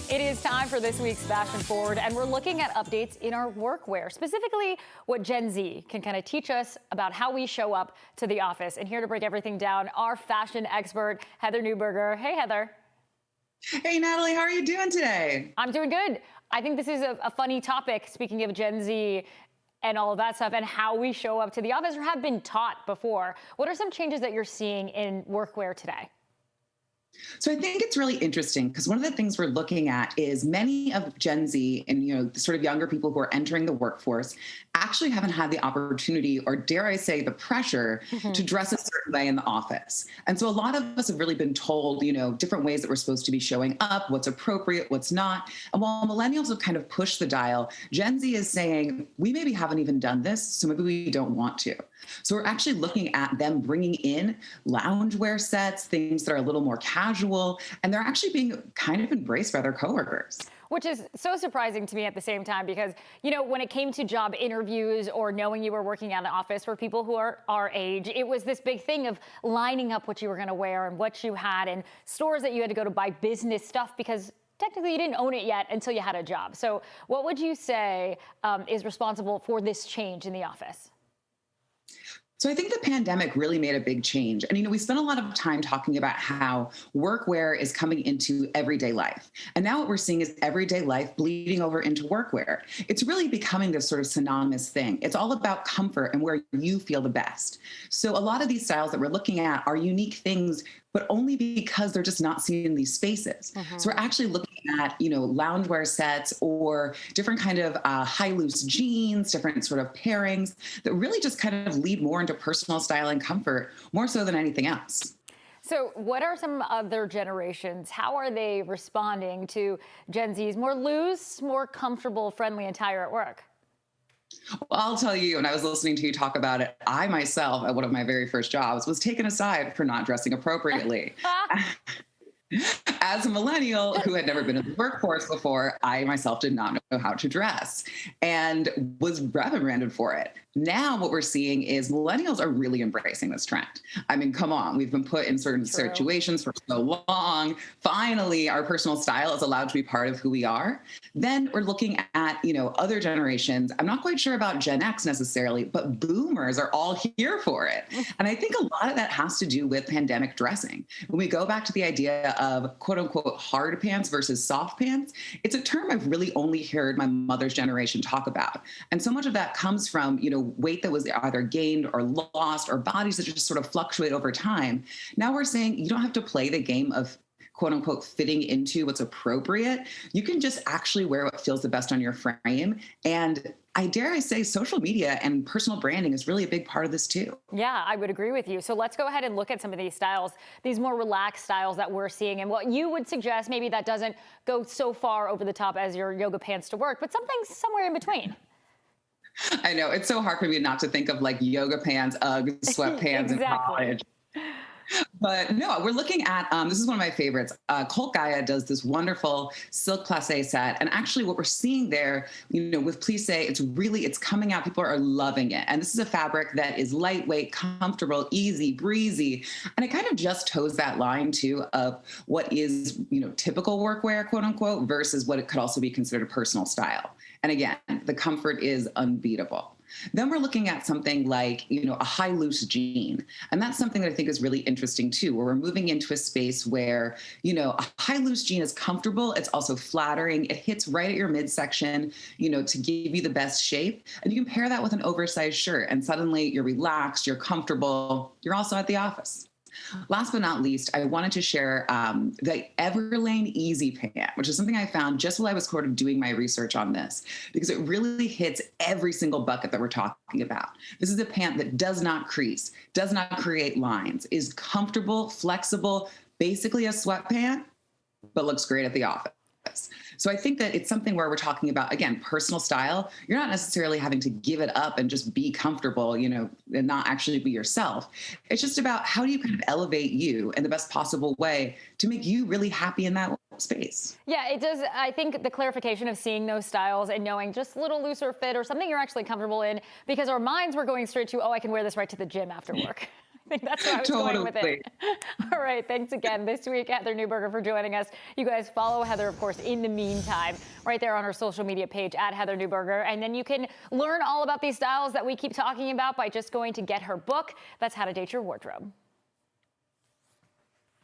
It is time for this week's Fashion Forward, and we're looking at updates in our workwear, specifically what Gen Z can kind of teach us about how we show up to the office. And here to break everything down, our fashion expert, Heather Newberger. Hey, Heather. Hey, Natalie, how are you doing today? I'm doing good. I think this is a funny topic, speaking of Gen Z and all of that stuff, and how we show up to the office or have been taught before. What are some changes that you're seeing in workwear today? So I think it's really interesting because one of the things we're looking at is many of Gen Z and the sort of younger people who are entering the workforce actually haven't had the opportunity, or dare I say the pressure, to dress a certain way in the office. And so a lot of us have really been told, different ways that we're supposed to be showing up, what's appropriate, what's not. And while millennials have kind of pushed the dial, Gen Z is saying, we maybe haven't even done this, so maybe we don't want to. So we're actually looking at them bringing in loungewear sets, things that are a little more casual, and they're actually being kind of embraced by their coworkers. Which is so surprising to me at the same time because, when it came to job interviews or knowing you were working at an office for people who are our age, it was this big thing of lining up what you were going to wear and what you had, and stores that you had to go to buy business stuff because technically you didn't own it yet until you had a job. So what would you say is responsible for this change in the office? So I think the pandemic really made a big change. And, we spent a lot of time talking about how workwear is coming into everyday life. And now what we're seeing is everyday life bleeding over into workwear. It's really becoming this sort of synonymous thing. It's all about comfort and where you feel the best. So a lot of these styles that we're looking at are unique things, but only because they're just not seen in these spaces. So we're actually looking at, loungewear sets or different kind of high loose jeans, different sort of pairings that really just kind of lead more into personal style and comfort, more so than anything else. So what are some other generations? How are they responding to Gen Z's more loose, more comfortable, friendly attire at work? Well, I'll tell you, when I was listening to you talk about it, I myself, at one of my very first jobs, was taken aside for not dressing appropriately. As a millennial who had never been in the workforce before, I myself did not know how to dress and was reprimanded for it. Now what we're seeing is millennials are really embracing this trend. I mean, come on, we've been put in certain situations for so long. Finally, our personal style is allowed to be part of who we are. Then we're looking at, other generations. I'm not quite sure about Gen X necessarily, but boomers are all here for it. And I think a lot of that has to do with pandemic dressing. When we go back to the idea of quote unquote hard pants versus soft pants, it's a term I've really only heard my mother's generation talk about. And so much of that comes from, weight that was either gained or lost, or bodies that just sort of fluctuate over time. Now we're saying you don't have to play the game of quote unquote fitting into what's appropriate. You can just actually wear what feels the best on your frame. And I dare I say social media and personal branding is really a big part of this too. Yeah, I would agree with you. So let's go ahead and look at some of these styles, these more relaxed styles that we're seeing, and what you would suggest. Maybe that doesn't go so far over the top as your yoga pants to work, but something somewhere in between. I know it's so hard for me not to think of like yoga pants, Uggs, sweatpants in college. But no, we're looking at, this is one of my favorites. Colt Gaia does this wonderful silk plissé set. And actually what we're seeing there, with plissé, it's coming out. People are loving it. And this is a fabric that is lightweight, comfortable, easy, breezy. And it kind of just toes that line too of what is, typical workwear, quote unquote, versus what it could also be considered personal style. And again, the comfort is unbeatable. Then we're looking at something like, a high loose jean. And that's something that I think is really interesting too, where we're moving into a space where, a high loose jean is comfortable. It's also flattering. It hits right at your midsection, to give you the best shape. And you can pair that with an oversized shirt and suddenly you're relaxed, you're comfortable. You're also at the office. Last but not least, I wanted to share the Everlane Easy Pant, which is something I found just while I was sort of doing my research on this, because it really hits every single bucket that we're talking about. This is a pant that does not crease, does not create lines, is comfortable, flexible, basically a sweatpant, but looks great at the office. So I think that it's something where we're talking about, again, personal style. You're not necessarily having to give it up and just be comfortable, and not actually be yourself. It's just about how do you kind of elevate you in the best possible way to make you really happy in that space. Yeah, it does. I think the clarification of seeing those styles and knowing just a little looser fit or something you're actually comfortable in, because our minds were going straight to, oh, I can wear this right to the gym after work. I think that's where I was going with it. All right, thanks again this week, Heather Newberger, for joining us. You guys follow Heather, of course, in the meantime, right there on her social media page at Heather Newberger. And then you can learn all about these styles that we keep talking about by just going to get her book. That's How to Date Your Wardrobe.